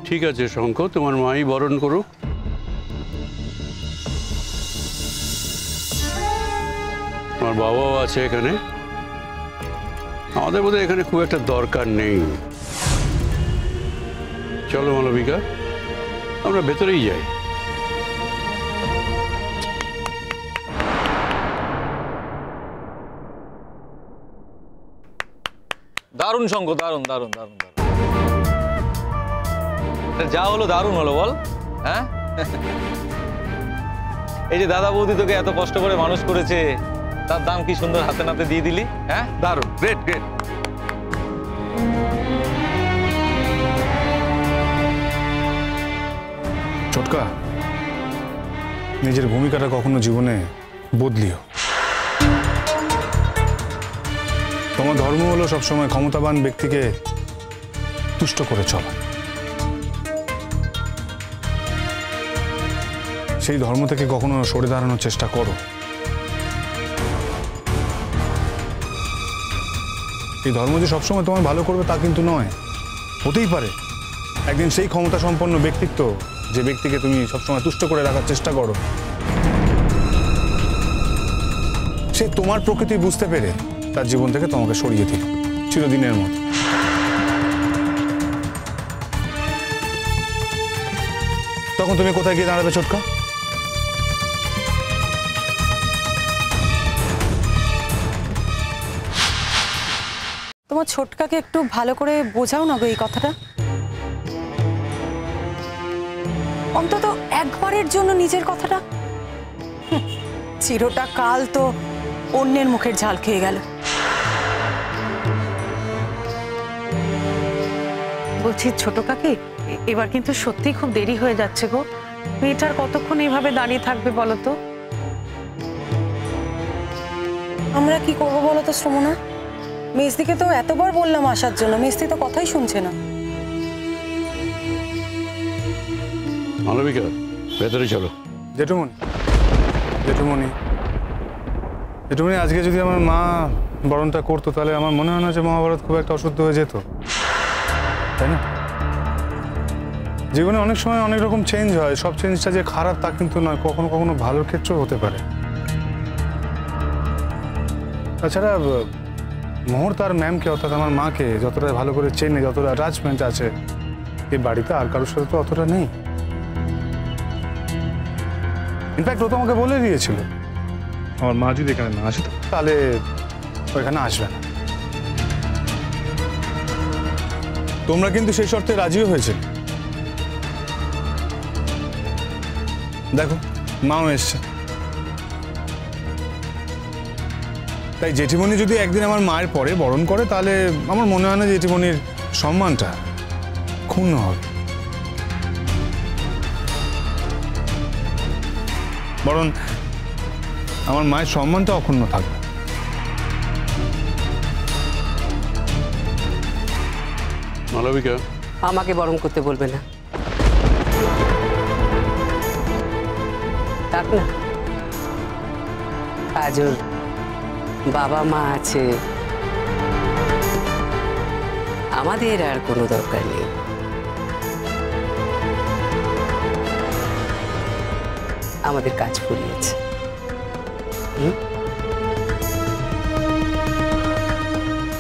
ঠিক আছে শঙ্খ, তোমার মাই বরণ করুক। আমার বাবাও আছে এখানে। আমাদের বোধহয় এখানে খুব একটা দরকার নেই। চলো মালবিকা, আমরা ভেতরেই যাই। দারুণ শঙ্খ, দারুণ দারুণ দারুণ দারুণ। যা হলো দারুণ হলো বল। হ্যাঁ, এই যে দাদা বৌদি তোকে এত কষ্ট করে মানুষ করেছে, তার দাম কি সুন্দর হাতে নাতে দিয়ে দিলি। হ্যাঁ, দারুণ, গ্রেট গ্রেট। ছোটকা, নিজের ভূমিকাটা কখনো জীবনে বদলিও। তোমার ধর্ম হলো সবসময় ক্ষমতাবান ব্যক্তিকে তুষ্ট করে চলা। সেই ধর্ম থেকে কখনো সরে দাঁড়ানোর চেষ্টা করো। এই ধর্ম যে সবসময় তোমার ভালো করবে তা কিন্তু নয়। হতেই পারে একদিন সেই ক্ষমতা সম্পন্ন ব্যক্তিত্ব, যে ব্যক্তিকে তুমি সবসময় তুষ্ট করে রাখার চেষ্টা করো, সে তোমার প্রকৃতি বুঝতে পেরে তার জীবন থেকে তোমাকে সরিয়ে দিল চিরদিনের মতো। তখন তুমি কোথায় গিয়ে দাঁড়াবে ছোটকা? তোমার ছোটকাকে একটু ভালো করে বোঝাও না গো এই কথাটা। অন্তত একবারের জন্য নিজের কথাটা। চিরটা কাল তো অন্যের মুখের ঝাল খেয়ে গেল। বলছি ছোট কাকি, এবার কিন্তু সত্যি খুব দেরি হয়ে যাচ্ছে গো। মেয়েটার কতক্ষণ এইভাবে দাঁড়িয়ে থাকবে বলো তো? আমরা কি করবো বলো তো শ্রমনা? মেজদিকে তো এতবার বললাম আসার জন্য, মেজদি তো কথাই শুনছে না। মালবিকা, ভেতরে চলো। জেঠুমনি, জেঠুমনি, জেঠুমনি, আজকে যদি আমার মা বরণটা করতো তাহলে আমার মনে হয় না যে মহাভারত খুব একটা অশুদ্ধ হয়ে যেত, তাই না? জীবনে অনেক সময় অনেক রকম চেঞ্জ হয়। সব চেঞ্জটা যে খারাপ তা কিন্তু নয়, কখনো কখনো ভালোর ক্ষেত্রেও হতে পারে। তাছাড়া মোহর তার ম্যামকে, অর্থাৎ আমার মাকে যতটা ভালো করে চেনে, যতটা অ্যাটাচমেন্ট আছে এই বাড়িতে আর কারোর সাথে তো অতটা নেই। ইনফ্যাক্ট ও তো আমাকে বলে দিয়েছিল আমার মা যদি এখানে না আসে তাহলে ওইখানে আসবে না। তোমরা কিন্তু সেই শর্তে রাজিও হয়েছিল। দেখো মাও এসছে। তাই জেঠিমণি যদি একদিন আমার মায়ের পরে বরণ করে তাহলে আমার মনে হয় না জেঠিমণির সম্মানটা ক্ষুণ্ণ হবে, বরং আমার মায়ের সম্মানটা অক্ষুণ্ণ থাকবে। মালবিকা, আমাকে বরণ করতে বলবে না, থাক না। আজ ওর বাবা মা আছে, আমাদের আর কোনো দরকার নেই। আমাদের কাজ ফুরিয়েছে।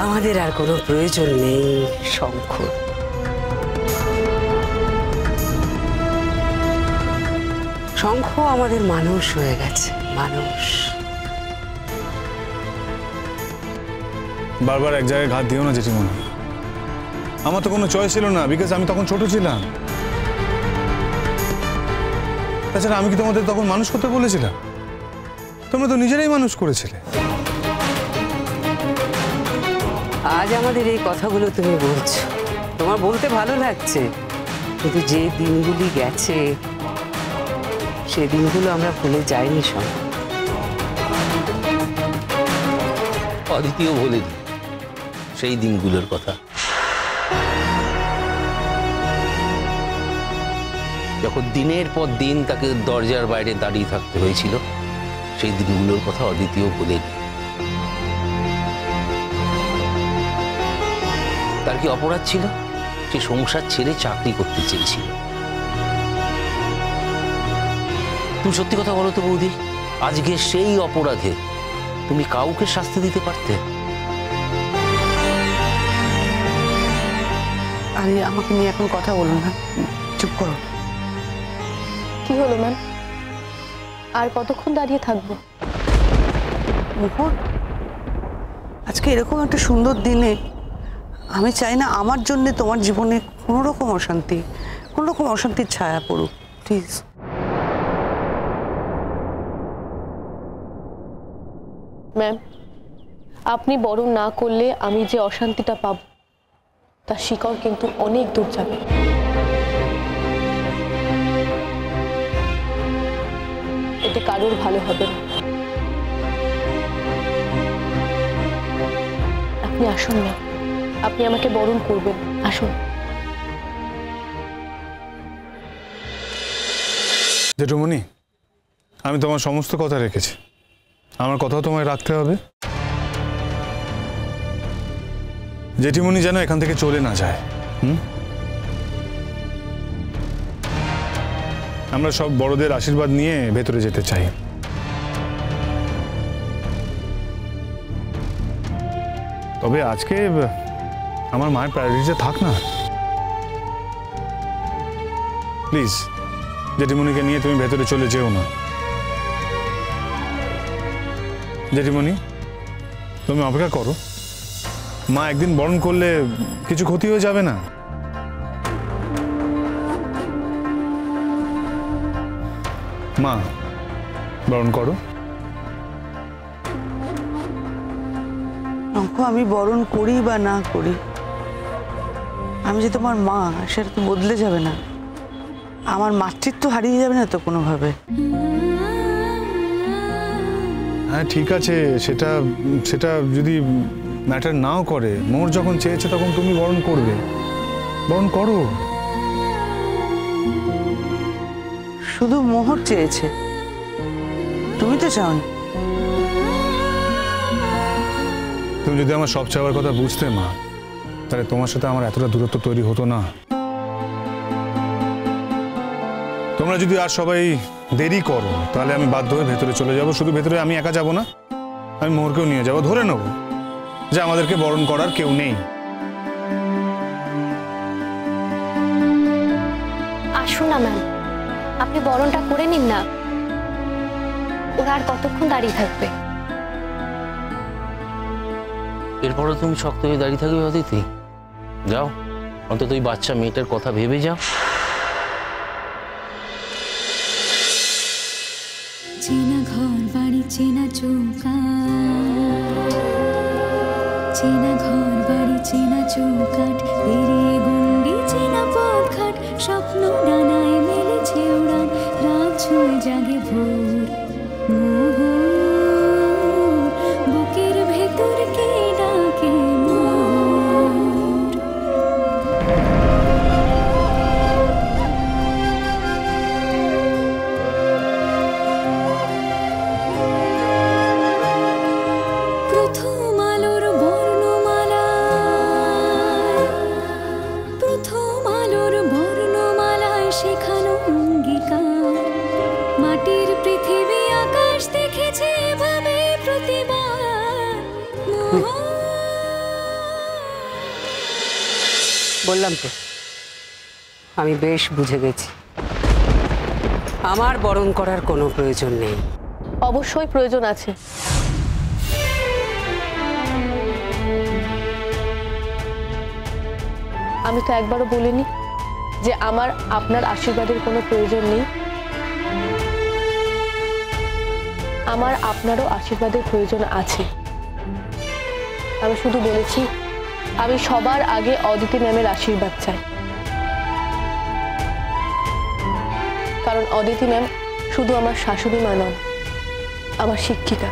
আমাদের আর কোনো প্রয়োজন নেই শঙ্খ। শঙ্খ আমাদের মানুষ হয়ে গেছে, মানুষ। বারবার এক জায়গায় ঘাত দিও না জেঠিমণি। আমার তো কোনো চয়েস ছিল না, বিকজ আমি তখন ছোট ছিলাম। তাছাড়া আমি কি তোমাদের তখন মানুষ করতে বলেছিলাম? তোমরা তো নিজেরাই মানুষ করেছিলে। আজ আমাদের এই কথাগুলো তুমি বলছো, তোমার বলতে ভালো লাগছে, কিন্তু যে দিনগুলি গেছে সে দিনগুলো আমরা ভুলে যাইনি। সব অদিতিও বলে দিই সেই দিনগুলোর কথা, যখন দিনের পর দিন তাকে দরজার বাইরে দাঁড়িয়ে থাকতে হয়েছিল। সেই দিনগুলোর কথা অদিতিও বলে দিই। তার কি অপরাধ ছিল সে সংসার ছেড়ে চাকরি করতে চেয়েছিল। তুমি সত্যি কথা বলো তো বৌদি, আজকে সেই অপরাধে তুমি কাউকে শাস্তি দিতে পারতে? আরে আমাকে নিয়ে এখন কথা বলো না, চুপ করো। কি হলো ম্যাম? আর কতক্ষণ দাঁড়িয়ে থাকবো? মোহর, আজকে এরকম একটা সুন্দর দিনে আমি চাই না আমার জন্য তোমার জীবনে কোনো রকম অশান্তির ছায়া পড়ুক, প্লিজ। ম্যাম, আপনি বরং না করলে আমি যে অশান্তিটা পাব তার শিকড় কিন্তু অনেক দূর যাবে। এতে কারোর ভালো হবে না। আপনি আসুন না, আপনি আমাকে বরণ করবেন, আসুন। জেঠুমণি, আমি তোমার সমস্ত কথা রেখেছি, আমার কথাও তোমায় রাখতে হবে। জেঠিমণি যেন এখান থেকে চলে না যায়। আমরা সব বড়দের আশীর্বাদ নিয়ে ভেতরে যেতে চাই। তবে আজকে আমার মায়ের প্রায়োরিটিতে থাক না প্লিজ। জেঠিমণিকে নিয়ে তুমি ভেতরে চলে যেও না। জেঠিমণি, তুমি অপেক্ষা করো, মা একদিন বরণ করলে কিছু ক্ষতি হয়ে যাবে না। মা, বরণ করো। আমি বরণ করি বা না করি, আমি যে তোমার মা সেটা তো বদলে যাবে না। আমার মাতৃত্ব হারিয়ে যাবে না তো কোনোভাবে। হ্যাঁ ঠিক আছে, সেটা যদি ম্যাটার নাও করে, মোর যখন চেয়েছে তখন তুমি বরণ করবে, বরণ করো। শুধু মোহর চেয়েছে, তুমি তো চাওনি। তুমি যদি আমার সব চাওয়ার কথা বুঝতে মা, তাহলে তোমার সাথে আমার এতটা দূরত্ব তৈরি হতো না। তোমরা যদি আর সবাই দেরি করো তাহলে আমি বাধ্য হয়ে ভেতরে চলে যাব। শুধু ভেতরে আমি একা যাব না, আমি মোহরকেও নিয়ে যাব। ধরে নেব যে আমাদেরকে বরণ করার কেউ নেই। আসুন না ম্যাম, আপনি বরণটা করে নিন না। ওরা আর কতক্ষণ দাঁড়িয়ে থাকবে? এরপরে তুমি শক্ত হয়ে দাঁড়িয়ে থাকবে অদিতি? যাও, অন্তত ওই বাচ্চা মেয়েটার কথা ভেবে যাও। চেনা ঘর বাড়ি চেনা চৌকাঠ, চেনা ঘর বাড়ি চেনা চৌকাঠ, পেরিয়ে গন্ডি চেনা পথঘাট, স্বপ্ন ডানায় মেলেছে উড়ান, রাত ছুঁয়ে জাগে ভোর। বুকের ভেতর কে ডাকে মোর। প্রথম আলোর বর্ণমালায় শেখানো অঙ্গীকার, মাটির পৃথিবী আকাশ দেখেছে এভাবে প্রতিবার। বললাম তো, আমি বেশ বুঝে গেছি, আমার বরণ করার কোনো প্রয়োজন নেই। অবশ্যই প্রয়োজন আছে। আমি তো একবারও বলিনি যে আমার আপনার আশীর্বাদের কোনো প্রয়োজন নেই। আমার আপনারও আশীর্বাদের প্রয়োজন আছে। আমি শুধু বলেছি আমি সবার আগে অদিতি ম্যামের আশীর্বাদ চাই, কারণ অদিতি ম্যাম শুধু আমার শাশুড়ি মা নন, আমার শিক্ষিকা।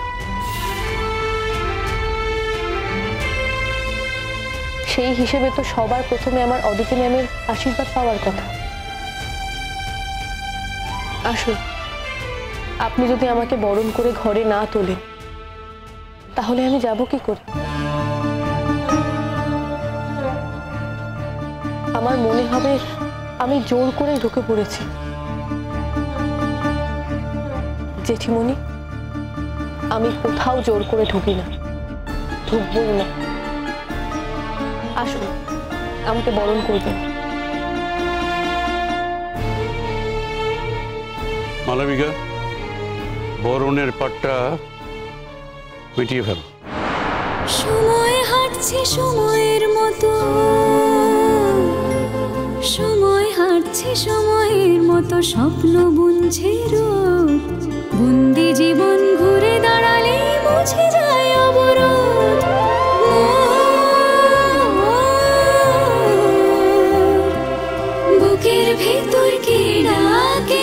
সেই হিসেবে তো সবার প্রথমে আমার অদিতি ম্যামের আশীর্বাদ পাওয়ার কথা। আসুন, আপনি যদি আমাকে বরণ করে ঘরে না তোলেন তাহলে আমি যাব কি করে? আমার মনে হবে আমি জোর করে ঢুকে পড়েছি। জেঠিমণি, আমি কোথাও জোর করে ঢুকি না, ঢুকবো না। আসুন, আমাকে বরণ করবেন। মালবিকা, বরণের পাটটা মিটিয়ে ফেল। সময় হাঁটছে সময়ের মতো, সময় হাঁটছে সময়ের মতো, স্বপ্ন বুনছে রোদ। বন্দি জীবন ঘুরে দাঁড়ালে মুছে যায় অবরোধ। বুকের ভেতর কে ডাকে